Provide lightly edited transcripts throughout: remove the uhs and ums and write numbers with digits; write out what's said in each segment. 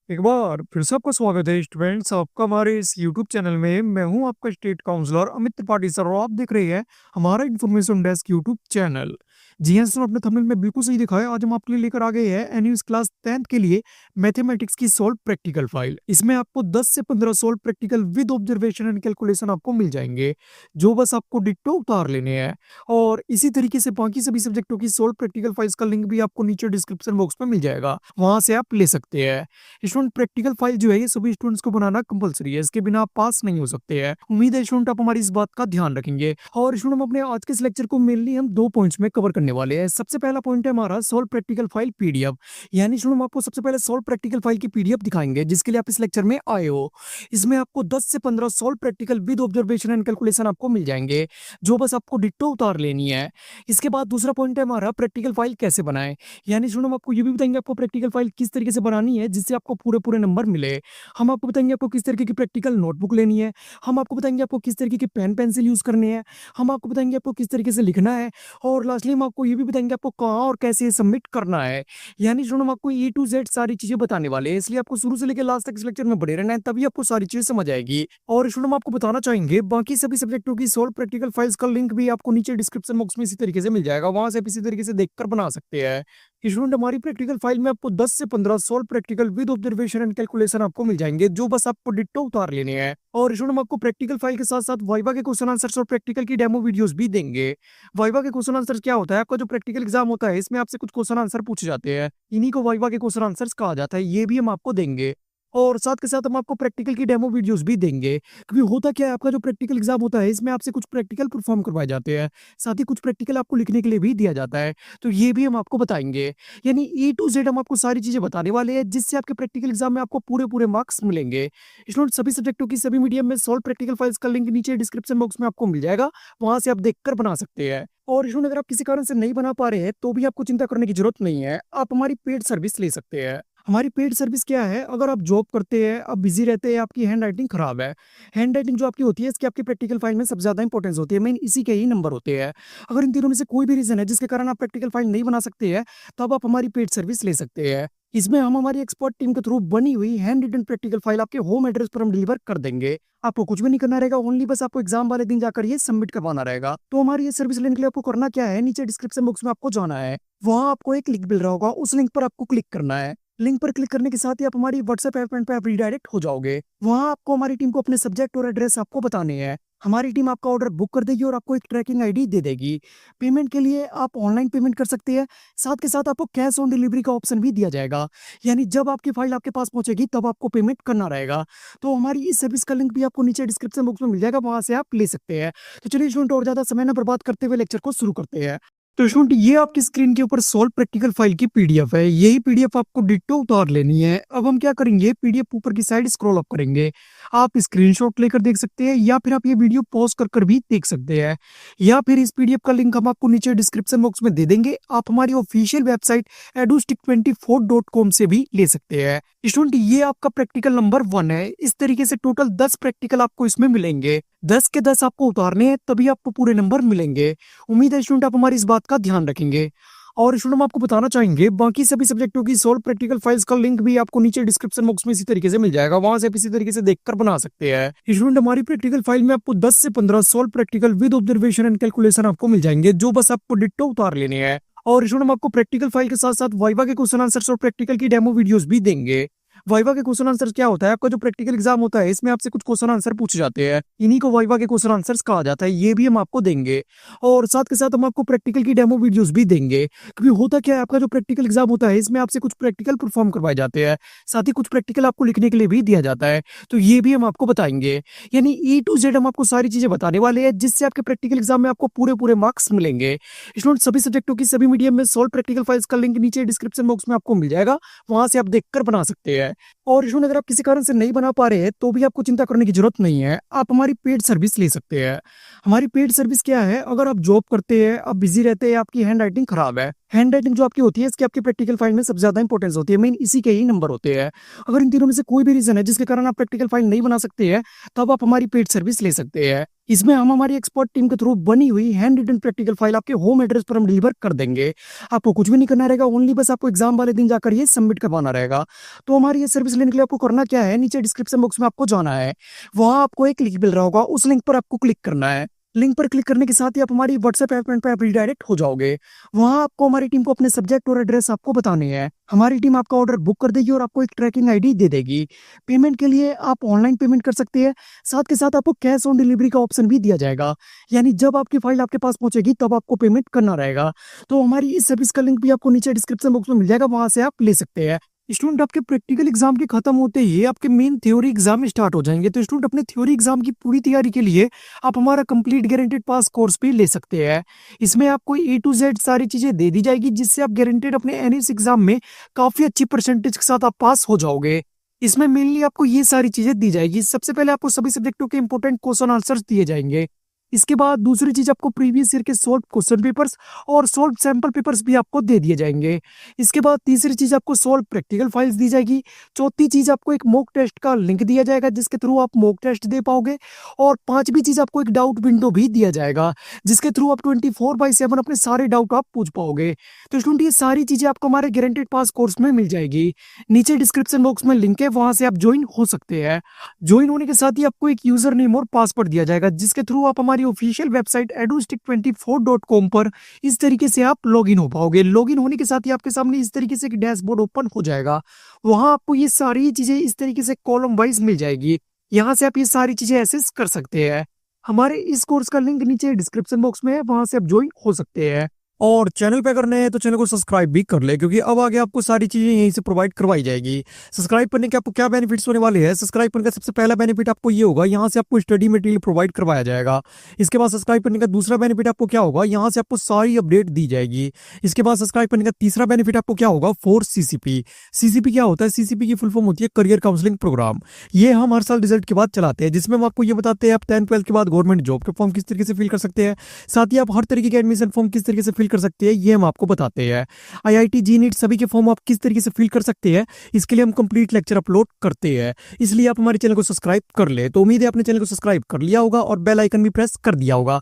एक बार फिर से आपका स्वागत है स्टूडेंट्स, आपका हमारे इस यूट्यूब चैनल में। मैं हूं आपका state counsellor Amit Tripathi sir और आप देख रहे हैं हमारा इन्फॉर्मेशन डेस्क यूट्यूब चैनल। जी हाँ सर, अपने थंबनेल में बिल्कुल सही दिखा है। आज हम आपके लिए लेकर आ गए हैं एनयूएस क्लास 10th के लिए मैथमेटिक्स की सॉल्व प्रैक्टिकल फाइल। इसमें आपको 10 से 15 solve practical with observation and calculation आपको मिल जाएंगे, जो बस आपको डिट्टो उतार लेने हैं। और इसी तरीके से बाकी सभी सब्जेक्टों की सॉल्व प्रैक्टिकल फाइल्स का लिंक भी आपको नीचे डिस्क्रिप्शन बॉक्स में मिल जाएगा, वहां से आप ले सकते हैं। स्टूडेंट, प्रैक्टिकल फाइल जो है ये सभी स्टूडेंट्स को बनाना कंपलसरी है, इसके बिना आप पास नहीं हो सकते हैं। उम्मीद है स्टूडेंट आप हमारी इस बात का ध्यान रखेंगे। और स्टूडेंट, हम अपने आज के इस लेक्चर को मेनली हम 2 पॉइंट्स में कवर करने वाले हैं। सबसे पहला पॉइंट है हमारा सॉल्व प्रैक्टिकल फाइल पीडीएफ, यानी स्टूडेंट हम आपको सबसे पहले सॉल्व प्रैक्टिकल फाइल की पीडीएफ दिखाएंगे, जिसके लिए आप इस लेक्चर में आए हो। इसमें आपको 10 से 15 solve practical with observation and calculation आपको मिल जाएंगे, जो बस आपको डिट्टो उतार लेनी है। इसके बाद दूसरा पॉइंट है हमारा प्रैक्टिकल फाइल कैसे बनाएं, यानी स्टूडेंट हम आपको ये भी बताएंगे आपको प्रैक्टिकल फाइल किस तरीके से बनानी है जिससे आपको पूरे पूरे नंबर मिले। हम आपको बताएंगे आपको किस तरीके की प्रैक्टिकल नोटबुक लेनी है। हम आपको बताएंगे आपको किस तरीके के पेन पेंसिल यूज करने हैं। हम आपको बताएंगे आपको किस तरीके से लिखना है। और लास्टली हम आपको ये भी बताएंगे आपको कहाँ और कैसे सबमिट करना है। यानी स्टूडेंट हम आपको A to Z सारी चीजें बताने वाले हैं, इसलिए आपको शुरू से लेकर लास्ट तक इस लेक्चर में बने रहना है, तभी आपको सारी चीजें समझ आएगी। और स्टूडेंट हम आपको बताना चाहेंगे बाकी सभी सब्जेक्टों की सॉल्व प्रैक्टिकल फाइल्स का लिंक भी आपको नीचे डिस्क्रिप्शन बॉक्स में इसी तरीके से मिल जाएगा, वहां से आप इसी तरीके से देखकर बना सकते हैं। स्टूडेंट, हमारी प्रैक्टिकल फाइल में आपको 10 से 15 solve practical with observation and calculation आपको मिल जाएंगे, जो बस आपको डिट्टो उतार लेने हैं। और स्टूडेंट, हम आपको प्रैक्टिकल फाइल के साथ साथ वाइवा के क्वेश्चन आंसर्स और प्रैक्टिकल की डेमो वीडियोस भी देंगे। वाइवा के क्वेश्चन आंसर्स क्या होता है, आपका जो प्रैक्टिकल एग्जाम होता है इसमें आपसे कुछ क्वेश्चन आंसर पूछे जाते हैं, इन्हीं को वाइवा के क्वेश्चन आंसर्स कहा जाता है, ये भी हम आपको देंगे। और साथ के साथ हम आपको प्रैक्टिकल की डेमो वीडियोस भी देंगे, क्योंकि होता क्या है आपका जो प्रैक्टिकल एग्जाम होता है इसमें आपसे कुछ प्रैक्टिकल परफॉर्म करवाए जाते हैं, साथ ही कुछ प्रैक्टिकल आपको लिखने के लिए भी दिया जाता है, तो ये भी हम आपको बताएंगे। यानी A to Z हम आपको सारी चीजें बताने वाले हैं, जिससे आपके प्रैक्टिकल एग्जाम में आपको पूरे पूरे मार्क्स मिलेंगे। स्टूडेंट, सभी सब्जेक्टों की सभी मीडियम में सॉल्व प्रैक्टिकल फाइल्स का लिंक नीचे डिस्क्रिप्शन बॉक्स में आपको मिल जाएगा, वहां से आप देखकर बना सकते हैं। और स्टूडेंट, अगर आप किसी कारण से नहीं बना पा रहे हैं तो भी आपको चिंता करने की जरूरत नहीं है, आप हमारी पेड सर्विस ले सकते हैं। हमारी पेड सर्विस क्या है, अगर आप जॉब करते हैं, आप बिजी रहते हैं, आपकी हैंड राइटिंग खराब है, हैंड राइटिंग जो आपकी होती है इसकी आपकी प्रैक्टिकल फाइल में सबसे ज्यादा इंपॉर्टेंस होती है, मेन इसी के ही नंबर होते हैं। अगर इन तीनों में से कोई भी रीजन है जिसके कारण आप प्रैक्टिकल फाइल नहीं बना सकते हैं, तब आप हमारी पेड सर्विस ले सकते हैं। इसमें हम हमारी एक्सपर्ट टीम के थ्रू बनी हुई हैंड रिटन प्रैक्टिकल फाइल आपके होम एड्रेस पर हम डिलीवर कर देंगे। आपको कुछ भी नहीं करना रहेगा, ओनली बस आपको एग्जाम वाले दिन जाकर ये सबमिट करवाना रहेगा। तो हमारी ये सर्विस लेने के लिए आपको करना क्या है, नीचे डिस्क्रिप्शन बॉक्स में आपको जाना है, वहां आपको एक लिंक मिल रहा होगा, उस लिंक पर आपको क्लिक करना है। लिंक पर क्लिक करने के साथ ही आप हमारी व्हाट्सएप ऐप पे आप रीडायरेक्ट हो जाओगे। वहां आपको हमारी टीम को अपने सब्जेक्ट और एड्रेस आपको बताने हैं। हमारी टीम आपका ऑर्डर बुक कर देगी और आपको एक ट्रैकिंग आईडी दे देगी। पेमेंट के लिए आप ऑनलाइन पेमेंट कर सकते हैं, साथ के साथ आपको कैश ऑन डिलीवरी का ऑप्शन भी दिया जाएगा, यानी जब आपकी फाइल आपके पास पहुंचेगी तब आपको पेमेंट करना रहेगा। तो हमारी इस सर्विस का लिंक भी आपको नीचे डिस्क्रिप्शन बॉक्स में मिल जाएगा, वहां से आप ले सकते हैं। तो चलिए स्टूडेंट, और ज्यादा समय न बर्बाद करते हुए लेक्चर को शुरू करते हैं। तो स्टूडेंट, ये आपकी स्क्रीन के ऊपर सॉल्व प्रैक्टिकल फाइल की पीडीएफ है, यही पीडीएफ आपको डिट्टो उतार लेनी है। अब हम क्या करेंगे, पीडीएफ ऊपर की साइड स्क्रॉल अप करेंगे, आप स्क्रीनशॉट लेकर देख सकते हैं, या फिर आप ये वीडियो पॉज कर कर भी देख सकते हैं, या फिर इस पीडीएफ का लिंक हम आपको नीचे डिस्क्रिप्शन बॉक्स में दे देंगे। आप हमारी ऑफिशियल वेबसाइट edustick24.com से भी ले सकते हैं। स्टूडेंट, ये आपका प्रैक्टिकल नंबर 1 है। इस तरीके से टोटल 10 प्रैक्टिकल आपको इसमें मिलेंगे, 10 के 10 आपको उतारने हैं, तभी आपको पूरे नंबर मिलेंगे। उम्मीद है स्टूडेंट आप हमारी इस बात का ध्यान रखेंगे। और स्टूडेंट, हम आपको बताना चाहेंगे बाकी सभी सब्जेक्टों की सॉल्व प्रैक्टिकल फाइल्स का लिंक भी आपको नीचे डिस्क्रिप्शन बॉक्स में इसी तरीके से मिल जाएगा, वहां से आप इसी तरीके से देखकर बना सकते हैं। स्टूडेंट, हमारी प्रैक्टिकल फाइल में आपको 10 से 15 solve practical with observation and calculation आपको मिल जाएंगे, जो बस आपको डिट्टो उतार लेने हैं। और स्टूडेंट, हम आपको प्रैक्टिकल फाइल के साथ साथ वाइवा के क्वेश्चन आंसर्स और प्रैक्टिकल की डेमो वीडियोस भी देंगे। वाइवा के क्वेश्चन आंसर क्या होता है, आपका जो प्रैक्टिकल एग्जाम होता है इसमें आपसे कुछ क्वेश्चन आंसर पूछे जाते हैं, इन्हीं को वाइवा के क्वेश्चन आंसर्स कहा जाता है, ये भी हम आपको देंगे। और साथ के साथ हम आपको प्रैक्टिकल की डेमो वीडियोस भी देंगे, क्योंकि होता क्या है आपका जो प्रैक्टिकल एग्जाम होता है इसमें आपसे कुछ प्रैक्टिकल परफॉर्म करवाए जाते हैं, साथ ही कुछ प्रैक्टिकल आपको लिखने के लिए भी दिया जाता है, तो ये भी हम आपको बताएंगे। यानी A to Z हम आपको सारी चीजें बताने वाले हैं, जिससे आपके प्रैक्टिकल एग्जाम में आपको पूरे पूरे मार्क्स मिलेंगे। स्टूडेंट, सभी सब्जेक्टों की सभी मीडियम में सॉल्व प्रैक्टिकल फाइल्स का लिंक नीचे डिस्क्रिप्शन बॉक्स में आपको मिल जाएगा, वहां से आप देखकर बना सकते हैं। और स्टूडेंट, अगर आप किसी कारण से नहीं बना पा रहे हैं तो भी आपको चिंता करने की जरूरत नहीं है, आप हमारी पेड सर्विस ले सकते हैं। हमारी पेड सर्विस क्या है, अगर आप जॉब करते हैं, आप बिजी रहते हैं, आपकी हैंड राइटिंग खराब है, हैंड राइटिंग जो आपकी होती है इसकी आपकी प्रैक्टिकल फाइल में सबसे ज्यादा इंपॉर्टेंस होती है, मेन इसी के ही नंबर होते हैं। अगर इन तीनों में से कोई भी रीजन है जिसके कारण आप प्रैक्टिकल फाइल नहीं बना सकते हैं, तब आप हमारी पेड सर्विस ले सकते हैं। इसमें हम हमारी एक्सपर्ट टीम के थ्रू बनी हुई हैंड रिटन प्रैक्टिकल फाइल आपके होम एड्रेस पर हम डिलीवर कर देंगे। आपको कुछ भी नहीं करना रहेगा, ओनली बस आपको एग्जाम वाले दिन जाकर ये सबमिट करवाना रहेगा। तो हमारी ये सर्विस सर्विस लेने के लिए आपको करना क्या है, नीचे डिस्क्रिप्शन बॉक्स में आपको जाना है। वहाँ आपको एक लिंक मिल रहा होगा, उस लिंक पर आपको क्लिक करना है। लिंक पर क्लिक करने के साथ ही आप हमारी व्हाट्सएप ऐप पे आप रिडायरेक्ट हो जाओगे। वहाँ आपको हमारी टीम को अपने सब्जेक्ट और एड्रेस आपको बताने हैं। हमारी टीम आपका ऑर्डर बुक कर देगी और आपको एक ट्रैकिंग आईडी दे देगी। पेमेंट के लिए आप ऑनलाइन पेमेंट कर सकते हैं। साथ के साथ आपको कैश ऑन डिलीवरी का ऑप्शन भी दिया जाएगा, यानी जब आपकी फाइल आपके पास पहुंचेगी तब आपको पेमेंट करना रहेगा। तो हमारी इस सर्विस का लिंक भी आपको नीचे डिस्क्रिप्शन बॉक्स में मिल जाएगा, वहां से आप ले सकते हैं। स्टूडेंट, आपके प्रैक्टिकल एग्जाम के खत्म होते ही आपके मेन थ्योरी एग्जाम स्टार्ट हो जाएंगे। तो स्टूडेंट, अपने थ्योरी एग्जाम की पूरी तैयारी के लिए आप हमारा कंप्लीट गारंटेड पास कोर्स भी ले सकते हैं। इसमें आपको A to Z सारी चीजें दे दी जाएगी, जिससे आप गारंटेड अपने एनएस एग्जाम में काफी अच्छी परसेंटेज के साथ आप पास हो जाओगे। इसमें मेनली आपको ये सारी चीजें दी जाएगी। सबसे पहले आपको सभी सब्जेक्टों के इंपॉर्टेंट क्वेश्चन आंसर्स दिए जाएंगे। इसके बाद दूसरी चीज, आपको प्रीवियस ईयर के सॉल्व क्वेश्चन पेपर्स और सॉल्व सैंपल पेपर्स भी आपको दे दिए जाएंगे। इसके बाद तीसरी चीज, आपको सॉल्व प्रैक्टिकल फाइल्स दी जाएगी। चौथी चीज, आपको एक मॉक टेस्ट का लिंक दिया जाएगा, जिसके थ्रू आप मॉक टेस्ट दे पाओगे। और पांचवी चीज, आपको एक डाउट विंडो भी दिया जाएगा, जिसके थ्रू आप 24/7 अपने सारे डाउट आप पूछ पाओगे। तो स्टूडेंट, ये सारी चीजें आपको हमारे गारंटेड पास कोर्स में मिल जाएगी। नीचे डिस्क्रिप्शन बॉक्स में लिंक है, वहां से आप ज्वाइन हो सकते हैं। ज्वाइन होने के साथ ही आपको एक यूजर नेम और पासवर्ड दिया जाएगा, जिसके थ्रू आप हमारी ऑफिशियल वेबसाइट edustick24.com पर इस तरीके से आप लॉगिन हो पाओगे। लॉगिन होने के साथ ही आपके सामने इस तरीके से एक डैशबोर्ड ओपन हो जाएगा। वहां आपको ये सारी चीजें इस तरीके से कॉलम वाइज मिल जाएगी। यहाँ से आप ये सारी चीजें एक्सेस कर सकते हैं। हमारे इस कोर्स का लिंक नीचे डिस्क्रिप्शन बॉक्स में है, वहां से आप ज्वाइन हो सकते हैं। और चैनल पे करने हैं तो चैनल को सब्सक्राइब भी कर ले, क्योंकि अब आगे आपको सारी चीजें यहीं से प्रोवाइड करवाई जाएगी। सब्सक्राइब करने के आपको क्या बेनिफिट्स होने वाले हैं? सब्सक्राइब करने का सबसे पहला बेनिफिट आपको ये होगा, यहाँ से आपको स्टडी मटेरियल प्रोवाइड करवाया जाएगा। इसके बाद सब्सक्राइब करने का दूसरा बेनिफिट आपको क्या होगा, यहाँ से आपको सारी अपडेट दी जाएगी। इसके बाद सब्सक्राइब करने का तीसरा बेनिफिट आपको क्या होगा, फोर सीसीपी। सीसीपी क्या होता है? सीसीपी की फुल फॉर्म होती है करियर काउंसलिंग प्रोग्राम। ये हम हर साल रिजल्ट के बाद चलाते हैं, जिसमें हम आपको ये बताते हैं आप 10th-12th के बाद गवर्नमेंट जॉब के फॉर्म किस तरीके से फिल कर सकते हैं। साथ ही आप हर तरीके के एडमिशन फॉर्म किस तरीके से फिल कर सकते हैं, ये हम आपको बताते हैं। आईआईटी जी नीट सभी के फॉर्म आप किस तरीके से फिल कर सकते हैं, इसके लिए हम कंप्लीट लेक्चर अपलोड करते हैं। इसलिए आप हमारे चैनल को सब्सक्राइब कर ले। तो उम्मीद है आपने चैनल को सब्सक्राइब कर लिया होगा और बेल आइकन भी प्रेस कर दिया होगा।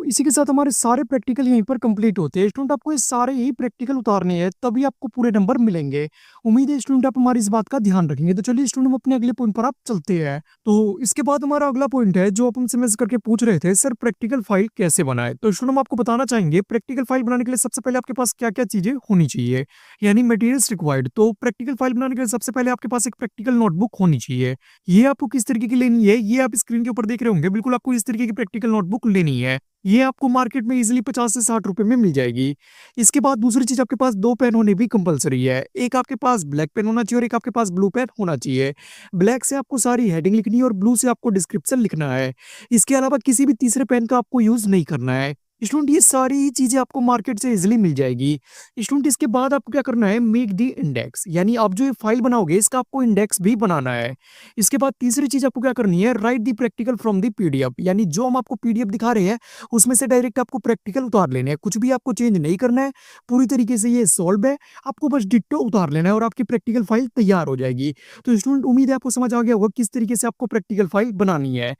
इसी के साथ हमारे सारे प्रैक्टिकल यहीं पर कंप्लीट होते हैं। स्टूडेंट आपको ये सारे ही प्रैक्टिकल उतारने हैं, तभी आपको पूरे नंबर मिलेंगे। उम्मीद है स्टूडेंट आप हमारी इस बात का ध्यान रखेंगे। तो चलिए स्टूडेंट हम अपने अगले पॉइंट पर आप चलते हैं। तो इसके बाद हमारा अगला पॉइंट है जो आप हमसे मैसेज करके पूछ रहे थे, सर प्रैक्टिकल फाइल कैसे बनाए। तो स्टूडेंट हम आपको बताना चाहेंगे प्रैक्टिकल फाइल बनाने के लिए सबसे पहले आपके पास क्या क्या चीजें होनी चाहिए, यानी मटेरियल्स रिक्वायर्ड। तो प्रैक्टिकल फाइल बनाने के लिए सबसे पहले आपके पास एक प्रैक्टिकल नोटबुक होनी चाहिए। ये आपको किस तरीके की लेनी है, ये आप स्क्रीन के ऊपर देख रहे होंगे। बिल्कुल आपको इस तरीके की प्रैक्टिकल नोटबुक लेनी है। ये आपको मार्केट में इजीली 50 से 60 रुपए में मिल जाएगी। इसके बाद दूसरी चीज, आपके पास 2 पेन होने भी कंपलसरी है। एक आपके पास ब्लैक पेन होना चाहिए और एक आपके पास ब्लू पेन होना चाहिए। ब्लैक से आपको सारी हेडिंग लिखनी है और ब्लू से आपको डिस्क्रिप्शन लिखना है। इसके अलावा किसी भी तीसरे पेन का आपको यूज नहीं करना है। स्टूडेंट ये सारी ही चीजें आपको मार्केट से इजीली मिल जाएगी। स्टूडेंट इसके बाद आपको क्या करना है, मेक दी इंडेक्स, यानी आप जो ये फाइल बनाओगे इसका आपको इंडेक्स भी बनाना है। इसके बाद तीसरी चीज आपको क्या करनी है, right the practical from the PDF, यानी जो हम आपको पीडीएफ दिखा रहे हैं उसमें से डायरेक्ट आपको प्रैक्टिकल उतार लेने हैं। कुछ भी आपको चेंज नहीं करना है, पूरी तरीके से ये सॉल्व है। आपको बस डिट्टो उतार लेना है और आपकी प्रैक्टिकल फाइल तैयार हो जाएगी। तो स्टूडेंट उम्मीद है आपको समझ आ गया होगा किस तरीके से आपको प्रैक्टिकल फाइल बनानी है।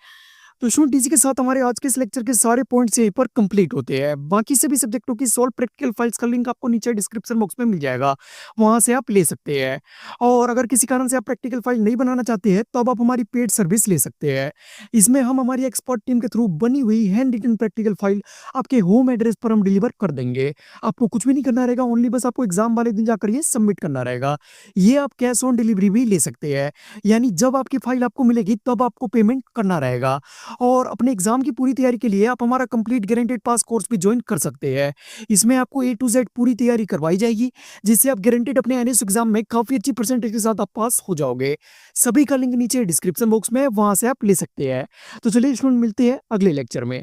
तो स्टूडेंट इसी के साथ हमारे आज के इस लेक्चर के सारे पॉइंट्स यहीं पर कंप्लीट होते हैं। बाकी सभी सब्जेक्टों की सॉल्व प्रैक्टिकल फाइल्स का लिंक आपको नीचे डिस्क्रिप्शन बॉक्स में मिल जाएगा, वहां से आप ले सकते हैं। और अगर किसी कारण से आप प्रैक्टिकल फाइल नहीं बनाना चाहते हैं तो अब आप हमारी पेड सर्विस ले सकते हैं। इसमें हम हमारी एक्सपर्ट टीम के थ्रू बनी हुई हैंड रिटन प्रैक्टिकल फाइल आपके होम एड्रेस पर हम डिलीवर कर देंगे। आपको कुछ भी नहीं करना रहेगा, ओनली बस आपको एग्जाम वाले दिन जाकर ये सबमिट करना रहेगा। ये आप कैश ऑन डिलीवरी भी ले सकते हैं, यानी जब आपकी फाइल आपको मिलेगी तब आपको पेमेंट करना रहेगा। और अपने एग्जाम की पूरी तैयारी के लिए आप हमारा कंप्लीट गारंटेड पास कोर्स भी ज्वाइन कर सकते हैं। इसमें आपको A to Z पूरी तैयारी करवाई जाएगी, जिससे आप गारंटेड अपने एनएस एग्जाम में काफी अच्छी परसेंटेज के साथ आप पास हो जाओगे। सभी का लिंक नीचे डिस्क्रिप्शन बॉक्स में है, वहां से आप ले सकते हैं। तो चलिए स्टूडेंट मिलते हैं अगले लेक्चर में।